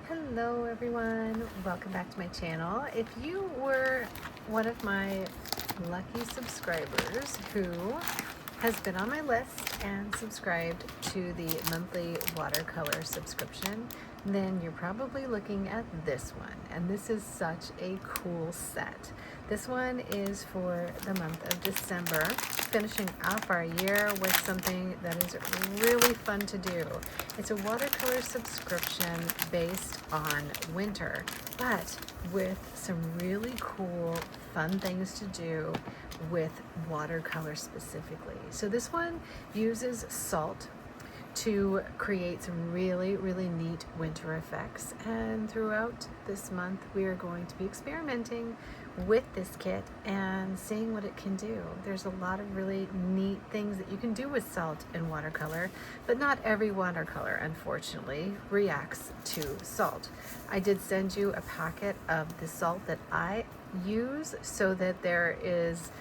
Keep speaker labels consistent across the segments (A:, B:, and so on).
A: Hello everyone, welcome back to my channel. If you were one of my lucky subscribers who has been on my list and subscribed to the monthly watercolor subscription, then you're probably looking at this one. And this is such a cool set. This one is for the month of December, finishing off our year with something that is really fun to do. It's a watercolor subscription based on winter, but with some really cool, fun things to do with watercolor specifically. So this one uses salt to create some really neat winter effects, and throughout this month we are going to be experimenting with this kit and seeing what it can do. There's a lot of really neat things that you can do with salt and watercolor, but not every watercolor unfortunately reacts to salt. I did send you a packet of the salt that I use so that there is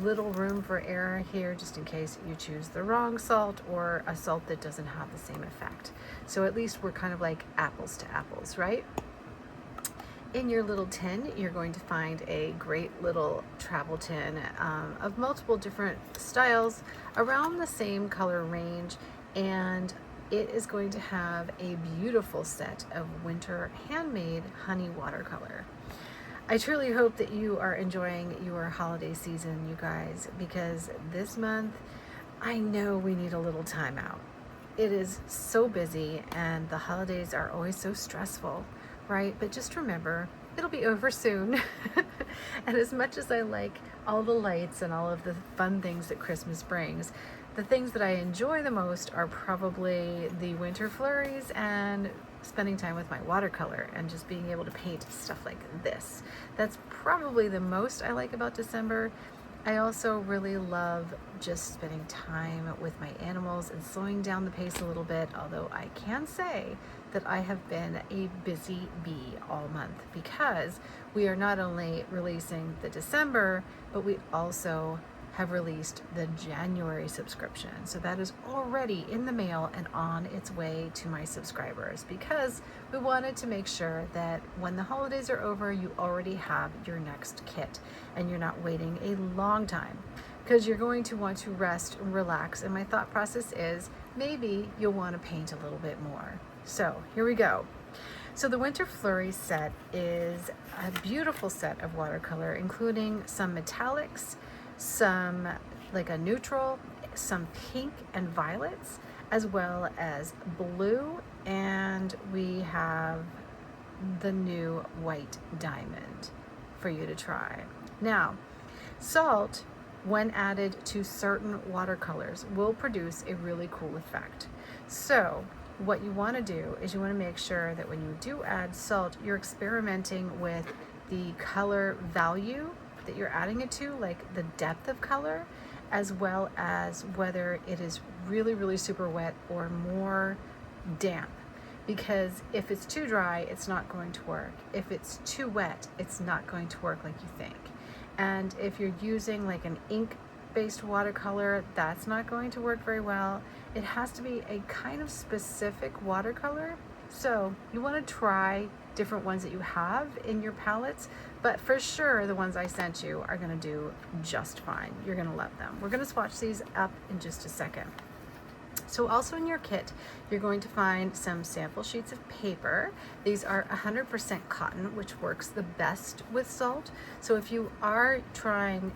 A: little room for error here, just in case you choose the wrong salt or a salt that doesn't have the same effect. So at least we're kind of like apples to apples, right? In your little tin, you're going to find a great little travel tin of multiple different styles around the same color range, and it is going to have a beautiful set of winter handmade honey watercolor. I truly hope that you are enjoying your holiday season, you guys, because this month, I know we need a little time out. It is so busy and the holidays are always so stressful, right? But just remember, it'll be over soon. And as much as I like all the lights and all of the fun things that Christmas brings, the things that I enjoy the most are probably the winter flurries and spending time with my watercolor and just being able to paint stuff like this. That's probably the most I like about December. I also really love just spending time with my animals and slowing down the pace a little bit, although I can say that I have been a busy bee all month, because we are not only releasing the December, but we also have released the January subscription. So that is already in the mail and on its way to my subscribers, because we wanted to make sure that when the holidays are over, you already have your next kit and you're not waiting a long time, because you're going to want to rest and relax. And my thought process is maybe you'll want to paint a little bit more. So here we go. So the Winter Flurry set is a beautiful set of watercolor, including some metallics, some like a neutral, some pink and violets, as well as blue, and we have the new white diamond for you to try. Now, salt, when added to certain watercolors, will produce a really cool effect. So what you want to do is you want to make sure that when you do add salt, you're experimenting with the color value that you're adding it to, like the depth of color, as well as whether it is really super wet or more damp. Because if it's too dry, it's not going to work. If it's too wet, it's not going to work like you think. And if you're using like an ink based watercolor, that's not going to work very well. It has to be a kind of specific watercolor. So you want to try different ones that you have in your palettes, but for sure the ones I sent you are going to do just fine. You're going to love them. We're going to swatch these up in just a second. So also in your kit, you're going to find some sample sheets of paper. These are 100% cotton, which works the best with salt. So if you are trying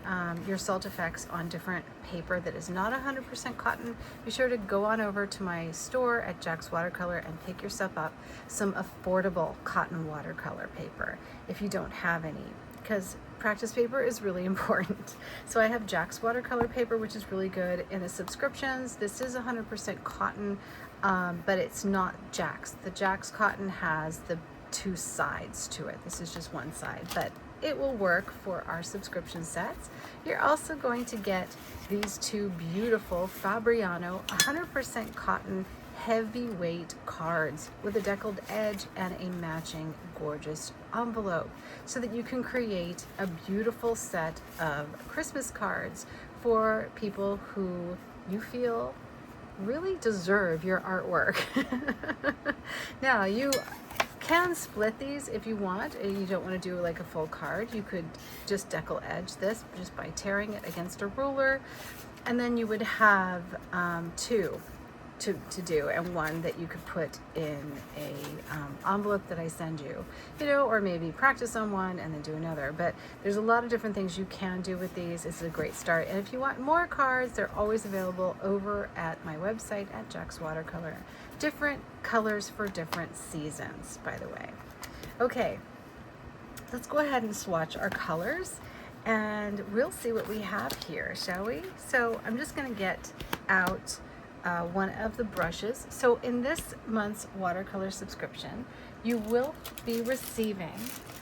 A: your salt effects on different paper that is not 100% cotton, be sure to go on over to my store at Jack's Watercolor and pick yourself up some affordable cotton watercolor paper if you don't have any, because practice paper is really important. So I have Jack's watercolor paper, which is really good in the subscriptions. This is 100% cotton, but it's not Jack's. The Jack's cotton has the two sides to it. This is just one side, but it will work for our subscription sets. You're also going to get these two beautiful Fabriano 100% cotton heavyweight cards with a deckled edge and a matching gorgeous envelope, so that you can create a beautiful set of Christmas cards for people who you feel really deserve your artwork. Now, you can split these if you want, and you don't want to do like a full card. You could just decal edge this just by tearing it against a ruler, and then you would have two to do, and one that you could put in a envelope that I send you, you know, or maybe practice on one and then do another. But there's a lot of different things you can do with these. It's a great start. And if you want more cards, they're always available over at my website at Jack's Watercolor. Different colors for different seasons, by the way. Okay, let's go ahead and swatch our colors and we'll see what we have here, shall we? So I'm just going to get out one of the brushes. So in this month's watercolor subscription, you will be receiving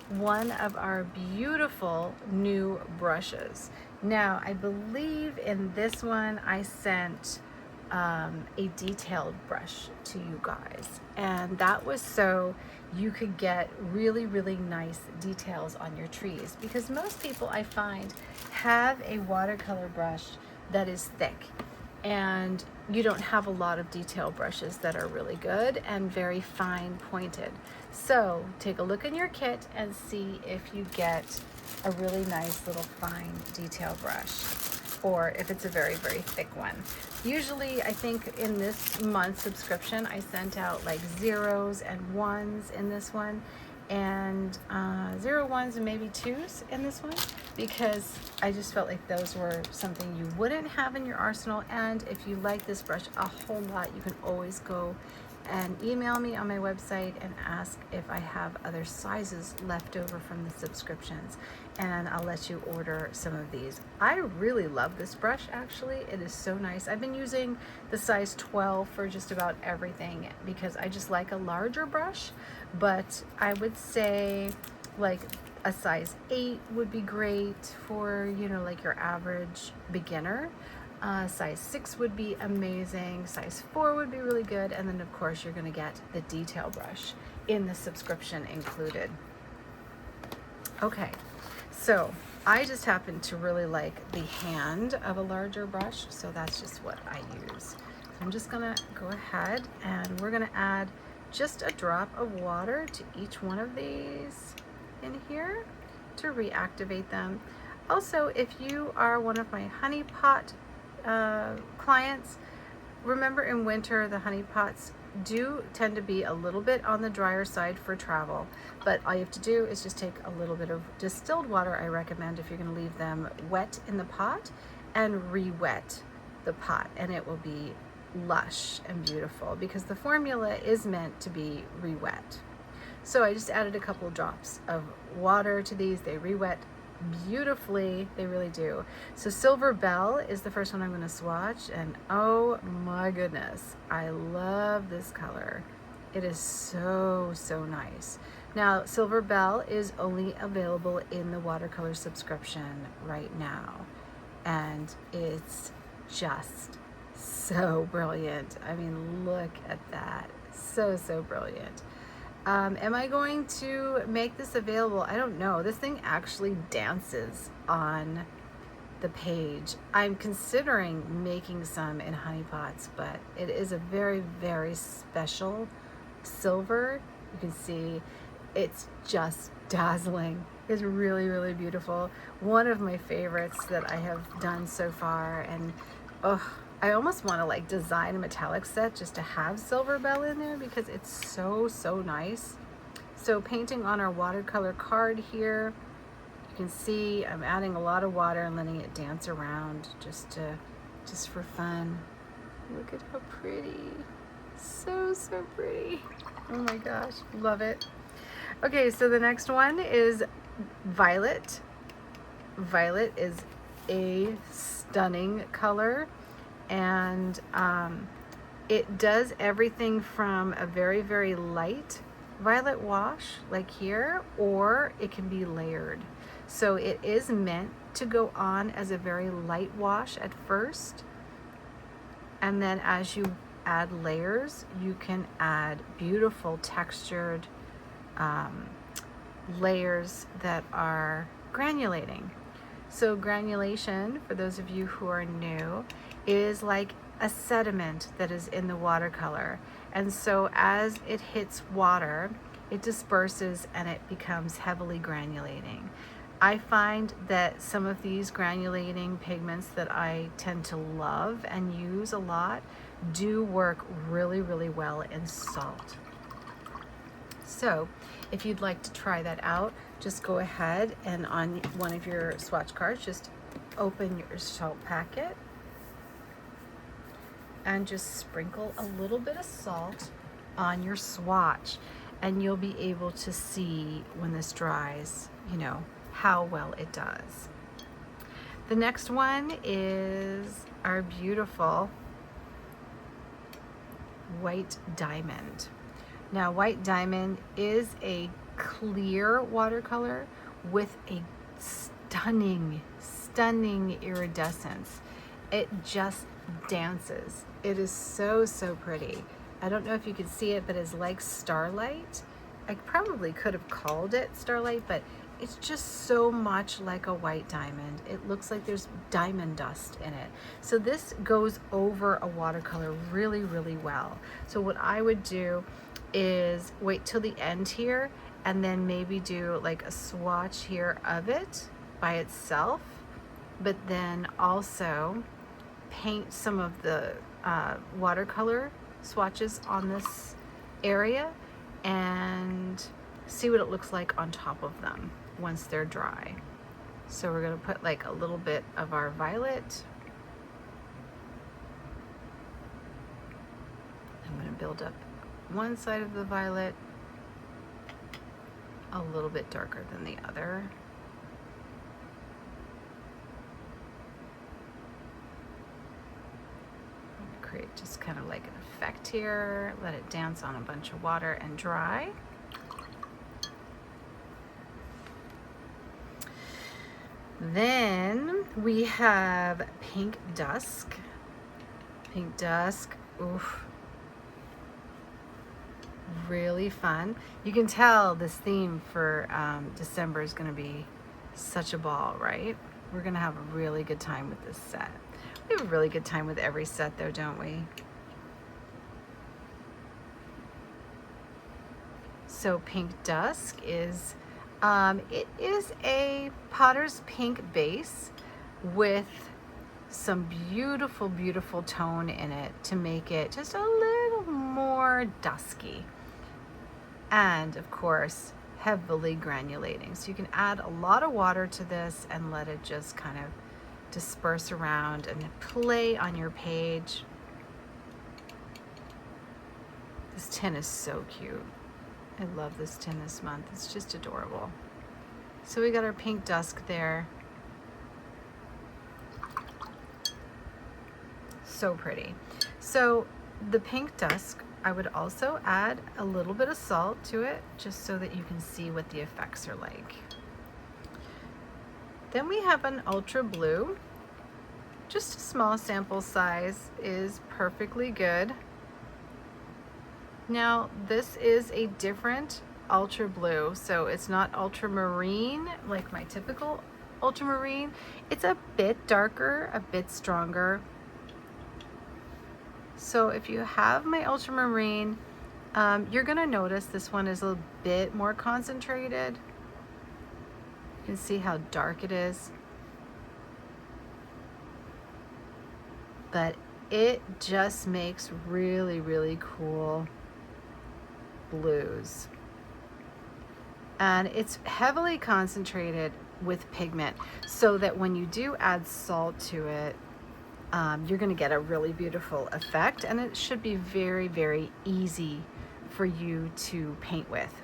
A: one of our beautiful new brushes. Now, I believe in this one I sent a detailed brush to you guys, and that was so you could get really, really nice details on your trees, because most people I find have a watercolor brush that is thick, and you don't have a lot of detail brushes that are really good and very fine pointed. So take a look in your kit and see if you get a really nice little fine detail brush, or if it's a very, very thick one. Usually I think in this month's subscription I sent out like 0s and 1s in this one, and 0 1s and maybe 2s in this one, because I just felt like those were something you wouldn't have in your arsenal. And if you like this brush a whole lot, you can always go and email me on my website and ask if I have other sizes left over from the subscriptions, and I'll let you order some of these. I really love this brush, actually. It is so nice. I've been using the size 12 for just about everything because I just like a larger brush, but I would say like a size 8 would be great for, you know, like your average beginner. Size 6 would be amazing. Size 4 would be really good. And then of course you're going to get the detail brush in the subscription included. Okay, so I just happen to really like the hand of a larger brush, so that's just what I use. So I'm just going to go ahead and we're going to add just a drop of water to each one of these in here to reactivate them. Also, if you are one of my honey pot clients, remember in winter the honey pots do tend to be a little bit on the drier side for travel, but all you have to do is just take a little bit of distilled water. I recommend, if you're going to leave them wet in the pot, and re-wet the pot, and it will be lush and beautiful because the formula is meant to be re-wet. So I just added a couple of drops of water to these. They re-wet beautifully, they really do. So Silver Bell is the first one I'm going to swatch, and oh my goodness, I love this color. It is so, so nice. Now, Silver Bell is only available in the watercolor subscription right now, and it's just so brilliant. I mean, look at that. So, so brilliant. Am I going to make this available? I don't know. This thing actually dances on the page. I'm considering making some in honey pots, but it is a very, very special silver. You can see it's just dazzling. It's really, really beautiful. One of my favorites that I have done so far, and I almost want to like design a metallic set just to have Silver Bell in there because it's so, so nice. So painting on our watercolor card here, you can see I'm adding a lot of water and letting it dance around just for fun. Look at how pretty. So, so pretty. Oh my gosh, love it. Okay, so the next one is Violet. Violet is a stunning color, and it does everything from a very, very light violet wash like here, or it can be layered. So it is meant to go on as a very light wash at first, and then as you add layers, you can add beautiful textured layers that are granulating. So granulation, for those of you who are new, is like a sediment that is in the watercolor. And so as it hits water, it disperses and it becomes heavily granulating. I find that some of these granulating pigments that I tend to love and use a lot do work really, really well in salt. So if you'd like to try that out, just go ahead and on one of your swatch cards, just open your salt packet and just sprinkle a little bit of salt on your swatch, and you'll be able to see when this dries, you know, how well it does. The next one is our beautiful white diamond. Now, white diamond is a clear watercolor with a stunning iridescence. It just dances. It is so, so pretty. I don't know if you can see it, but it's like starlight. I probably could have called it starlight, but it's just so much like a white diamond. It looks like there's diamond dust in it. So this goes over a watercolor really, really well. So what I would do is wait till the end here and then maybe do like a swatch here of it by itself, but then also paint some of the watercolor swatches on this area and see what it looks like on top of them once they're dry. So we're going to put like a little bit of our violet. I'm going to build up one side of the violet a little bit darker than the other. Create just kind of like an effect here. Let it dance on a bunch of water and dry. Then we have Pink Dusk. Pink Dusk, oof. Really fun. You can tell this theme for December is going to be such a ball, right? We're going to have a really good time with this set. We have a really good time with every set though, don't we? So Pink Dusk is, it is a Potter's Pink base with some beautiful, beautiful tone in it to make it just a little more dusky. And of course, heavily granulating. So you can add a lot of water to this and let it just kind of disperse around and play on your page. This tin is so cute. I love this tin this month. It's just adorable. So we got our Pink Dusk there. So pretty. So the Pink Dusk, I would also add a little bit of salt to it just so that you can see what the effects are like. Then we have an ultra blue. Just a small sample size is perfectly good. Now this is a different ultra blue, so it's not ultramarine like my typical ultramarine. It's a bit darker, a bit stronger. So if you have my ultramarine, you're gonna notice this one is a bit more concentrated. You can see how dark it is. But it just makes really, really cool blues. And it's heavily concentrated with pigment so that when you do add salt to it, you're going to get a really beautiful effect, and it should be very, very easy for you to paint with.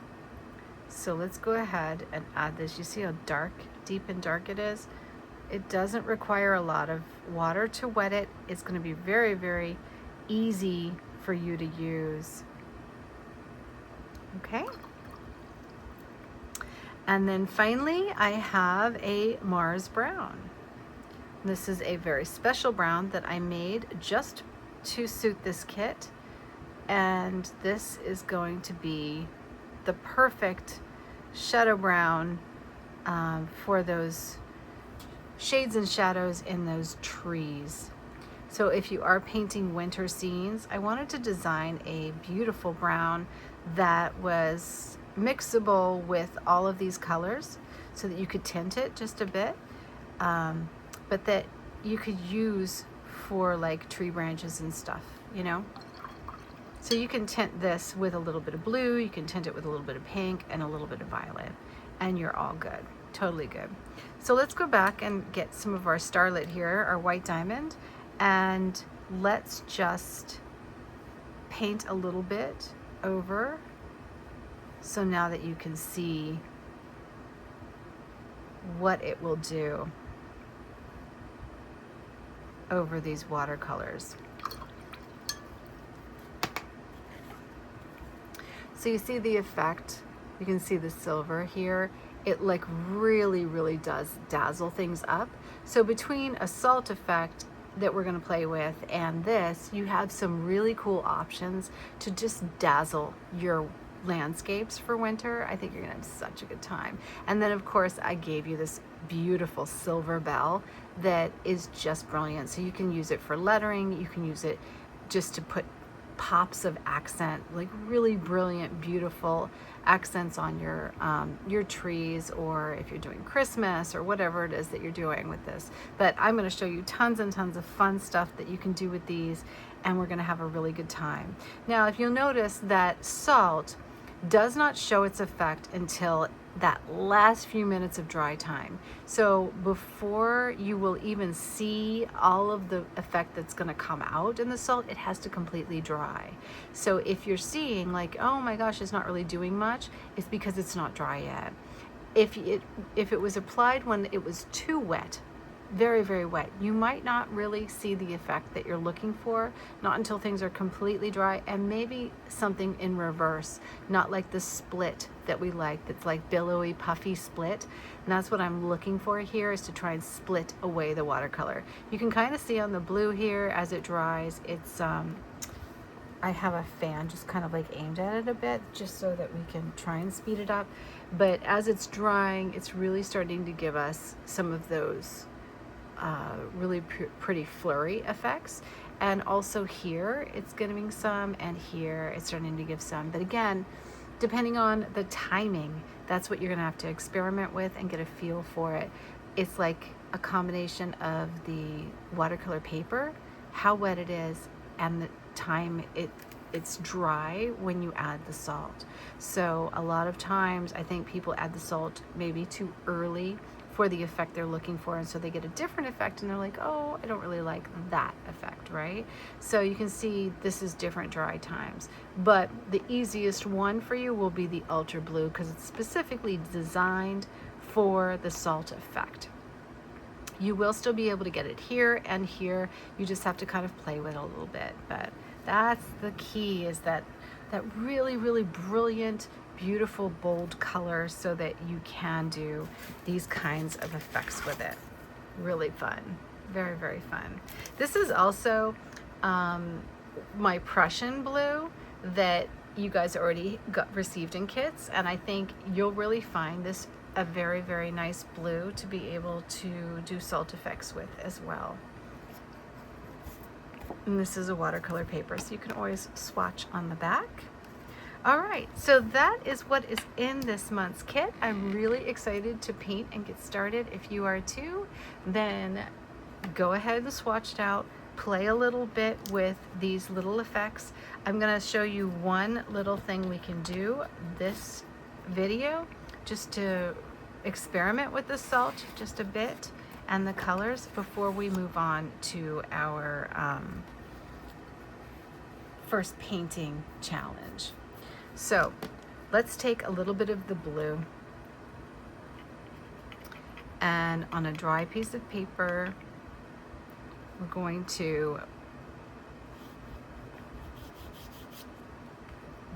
A: So let's go ahead and add this. You see how dark, deep and dark it is? It doesn't require a lot of water to wet it. It's going to be very, very easy for you to use. Okay. And then finally, I have a Mars Brown. This is a very special brown that I made just to suit this kit. And this is going to be the perfect shadow brown for those shades and shadows in those trees. So if you are painting winter scenes, I wanted to design a beautiful brown that was mixable with all of these colors so that you could tint it just a bit, but that you could use for like tree branches and stuff, you know? So you can tint this with a little bit of blue, you can tint it with a little bit of pink and a little bit of violet, and you're all good, totally good. So let's go back and get some of our starlit here, our white diamond, and let's just paint a little bit over. So now that you can see what it will do over these watercolors. So you see the effect, you can see the silver here. It like really does dazzle things up. So between a salt effect that we're gonna play with and this, you have some really cool options to just dazzle your landscapes for winter. I think you're gonna have such a good time. And then of course I gave you this beautiful silver bell that is just brilliant. So you can use it for lettering, you can use it just to put pops of accent, like really brilliant, beautiful accents on your trees, or if you're doing Christmas or whatever it is that you're doing with this. But I'm going to show you tons and tons of fun stuff that you can do with these, and we're going to have a really good time. Now, if you'll notice that salt does not show its effect until that last few minutes of dry time. So before you will even see all of the effect that's going to come out in the salt, it has to completely dry. So if you're seeing like, oh my gosh, it's not really doing much, it's because it's not dry yet. If it was applied when it was too wet, very wet, you might not really see the effect that you're looking for, not until things are completely dry, and maybe something in reverse, not like the split that we like, that's like billowy, puffy split. And that's what I'm looking for here, is to try and split away the watercolor. You can kind of see on the blue here as it dries, it's I have a fan just kind of like aimed at it a bit, just so that we can try and speed it up. But as it's drying, it's really starting to give us some of those really pretty flurry effects. And also here it's giving some, and here it's starting to give some. But again, depending on the timing, that's what you're gonna have to experiment with and get a feel for it. It's like a combination of the watercolor paper, how wet it is, and the time it's dry when you add the salt. So a lot of times I think people add the salt maybe too early for the effect they're looking for, and so they get a different effect and they're like, oh, I don't really like that effect, right? So you can see this is different dry times, but the easiest one for you will be the ultra blue, because it's specifically designed for the salt effect. You will still be able to get it here and here, you just have to kind of play with it a little bit. But that's the key, is that really brilliant, beautiful, bold color, so that you can do these kinds of effects with it. Really fun, very fun. This is also my Prussian blue that you guys already received in kits, and I think you'll really find this a very nice blue to be able to do salt effects with as well. And this is a watercolor paper, so you can always swatch on the back. All right, so that is what is in this month's kit. I'm really excited to paint and get started. If you are too, then go ahead and swatch it out, play a little bit with these little effects. I'm gonna show you one little thing we can do this video, just to experiment with the salt just a bit and the colors before we move on to our first painting challenge. So let's take a little bit of the blue, and on a dry piece of paper, we're going to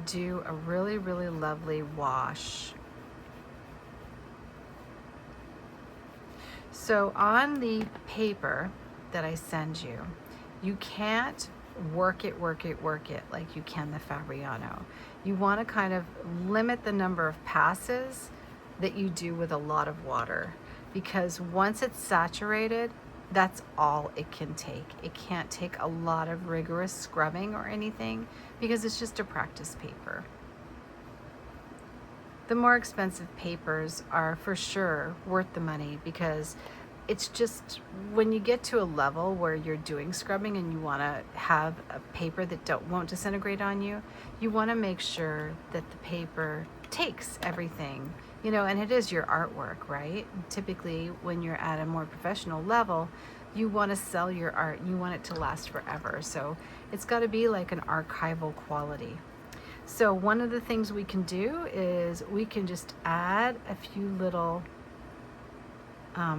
A: do a really lovely wash. So on the paper that I send you, you can't work it like you can the Fabriano. You want to kind of limit the number of passes that you do with a lot of water, because once it's saturated, that's all it can take. It can't take a lot of rigorous scrubbing or anything, because it's just a practice paper. The more expensive papers are for sure worth the money, because it's just when you get to a level where you're doing scrubbing and you want to have a paper that won't disintegrate on you, you want to make sure that the paper takes everything, you know, and it is your artwork, right? Typically, when you're at a more professional level, you want to sell your art, you want it to last forever. So it's got to be like an archival quality. So one of the things we can do is we can just add a few little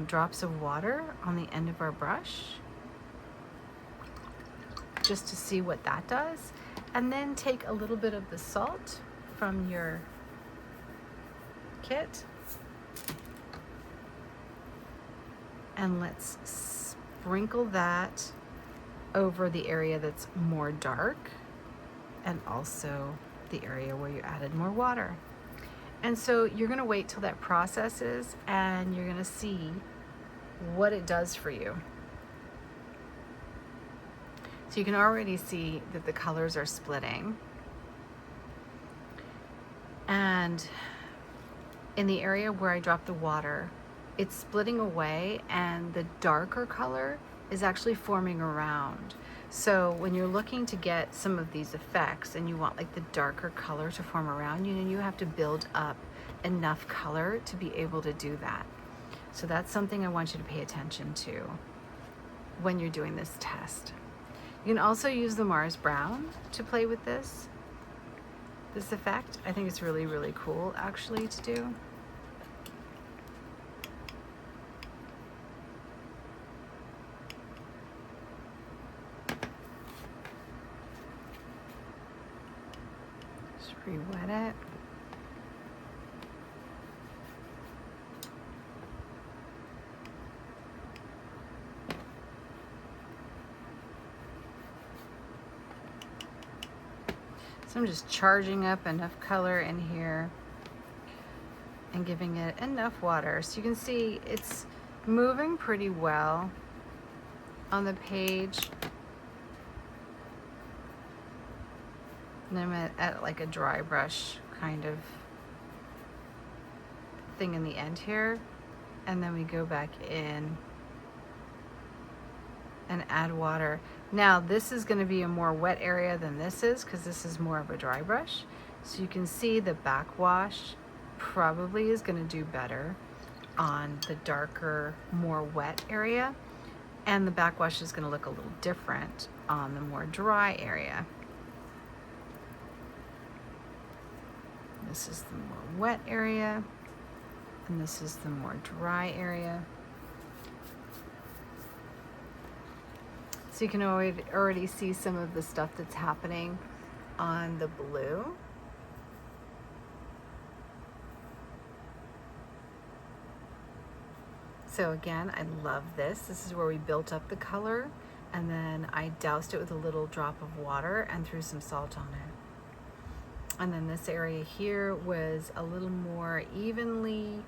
A: drops of water on the end of our brush, just to see what that does. And then take a little bit of the salt from your kit, and let's sprinkle that over the area that's more dark, and also the area where you added more water. And so you're going to wait till that processes, and you're going to see what it does for you. So you can already see that the colors are splitting. And in the area where I dropped the water, it's splitting away, and the darker color is actually forming around. So when you're looking to get some of these effects and you want like the darker color to form around, you know, you have to build up enough color to be able to do that. So that's something I want you to pay attention to when you're doing this test. You can also use the Mars Brown to play with this effect. I think it's really, really cool actually to do. Just re-wet it. So I'm just charging up enough color in here and giving it enough water. So you can see it's moving pretty well on the page. And I'm at like a dry brush kind of thing in the end here. And then we go back in and add water. Now this is going to be a more wet area than this is, because this is more of a dry brush. So you can see the backwash probably is going to do better on the darker, more wet area, and the backwash is going to look a little different on the more dry area. This is the more wet area, and this is the more dry area. So you can already see some of the stuff that's happening on the blue. So again, I love this. This is where we built up the color, and then I doused it with a little drop of water and threw some salt on it. And then this area here was a little more evenly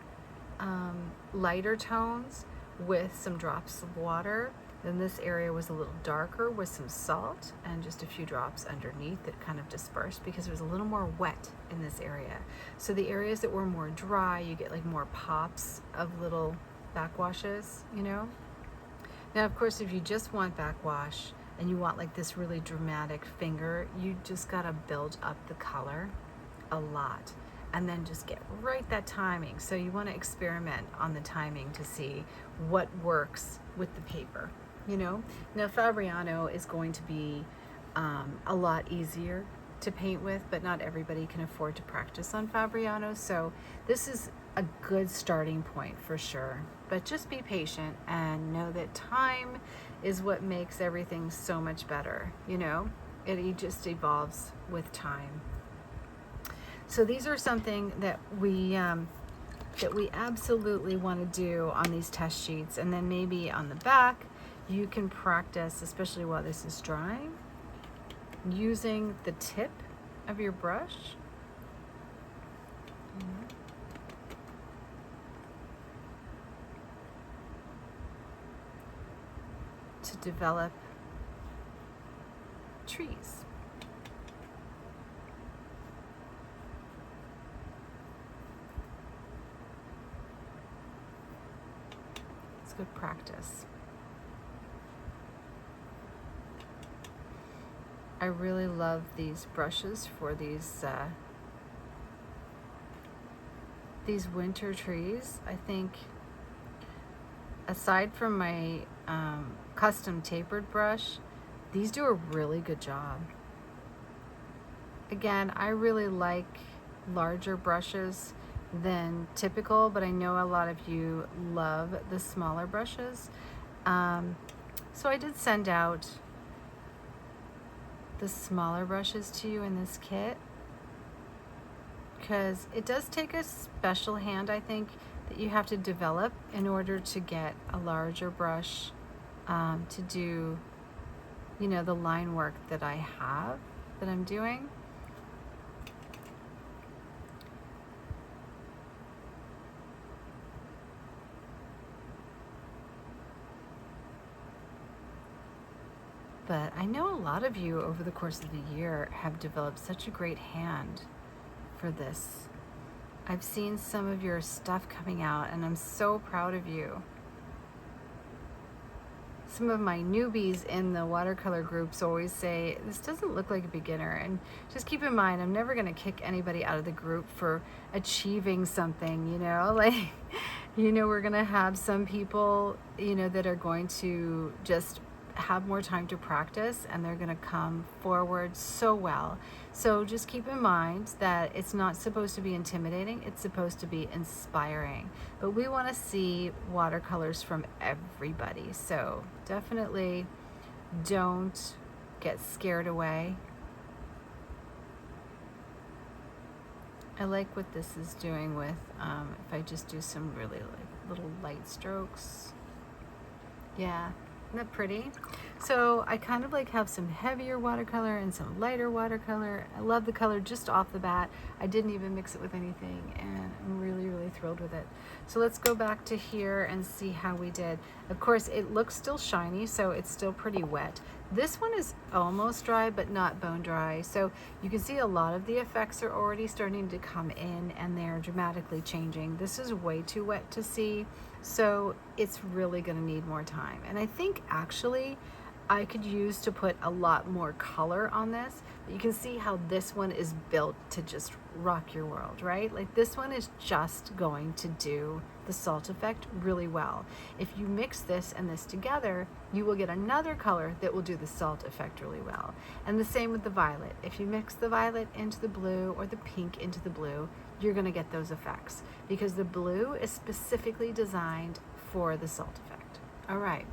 A: lighter tones with some drops of water. Then this area was a little darker with some salt and just a few drops underneath that kind of dispersed, because it was a little more wet in this area. So the areas that were more dry, you get like more pops of little backwashes, you know? Now, of course, if you just want backwash and you want like this really dramatic finger, you just gotta build up the color a lot and then just get right that timing. So you wanna experiment on the timing to see what works with the paper. You know, now Fabriano is going to be a lot easier to paint with, but not everybody can afford to practice on Fabriano. So this is a good starting point for sure, but just be patient and know that time is what makes everything so much better. You know, it just evolves with time. So these are something that we absolutely want to do on these test sheets, and then maybe on the back you can practice, especially while this is drying, using the tip of your brush. To develop trees. It's good practice. I really love these brushes for these winter trees. I think aside from my custom tapered brush, these do a really good job. Again, I really like larger brushes than typical, but I know a lot of you love the smaller brushes. So I did send out the smaller brushes to you in this kit, because it does take a special hand, I think, that you have to develop in order to get a larger brush to do, you know, the line work that I'm doing. But I know a lot of you over the course of the year have developed such a great hand for this. I've seen some of your stuff coming out and I'm so proud of you. Some of my newbies in the watercolor groups always say, this doesn't look like a beginner. And just keep in mind, I'm never gonna kick anybody out of the group for achieving something, you know? Like, you know, we're gonna have some people, you know, that are going to just have more time to practice and they're going to come forward so well. So just keep in mind that it's not supposed to be intimidating, it's supposed to be inspiring. But we want to see watercolors from everybody. So definitely don't get scared away. I like what this is doing with, if I just do some really like little light strokes. Yeah. Isn't that pretty? So I kind of like have some heavier watercolor and some lighter watercolor. I love the color just off the bat. I didn't even mix it with anything and I'm really, really thrilled with it. So let's go back to here and see how we did. Of course, it looks still shiny, so it's still pretty wet. This one is almost dry, but not bone dry. So you can see a lot of the effects are already starting to come in and they're dramatically changing. This is way too wet to see. So it's really gonna need more time. And I think actually I could use to put a lot more color on this. But you can see how this one is built to just rock your world, right? Like this one is just going to do the salt effect really well. If you mix this and this together, you will get another color that will do the salt effect really well. And the same with the violet. If you mix the violet into the blue or the pink into the blue, you're gonna get those effects because the blue is specifically designed for the salt effect. All right,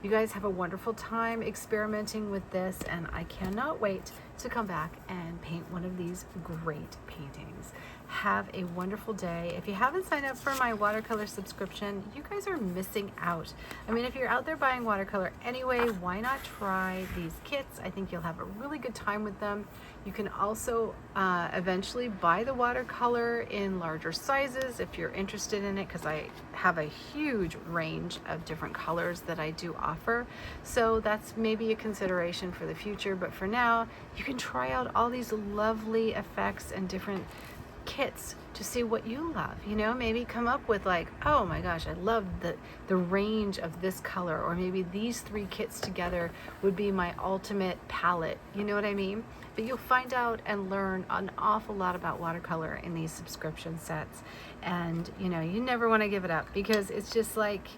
A: you guys have a wonderful time experimenting with this and I cannot wait to come back and paint one of these great paintings. Have a wonderful day. If you haven't signed up for my watercolor subscription, you guys are missing out. I mean, if you're out there buying watercolor anyway, why not try these kits? I think you'll have a really good time with them. You can also eventually buy the watercolor in larger sizes if you're interested in it, because I have a huge range of different colors that I do offer. So that's maybe a consideration for the future, but for now, you can try out all these lovely effects and different kits to see what you love. You know, maybe come up with like, oh my gosh, I love the range of this color, or maybe these three kits together would be my ultimate palette. You know what I mean? But you'll find out and learn an awful lot about watercolor in these subscription sets. And you know, you never want to give it up because it's just like,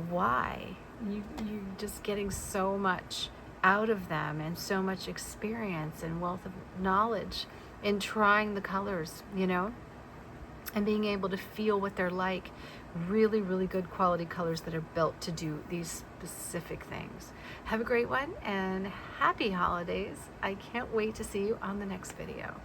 A: why? You're just getting so much out of them and so much experience and wealth of knowledge in trying the colors, you know, and being able to feel what they're like. Really, really good quality colors that are built to do these specific things. Have a great one and happy holidays. I can't wait to see you on the next video.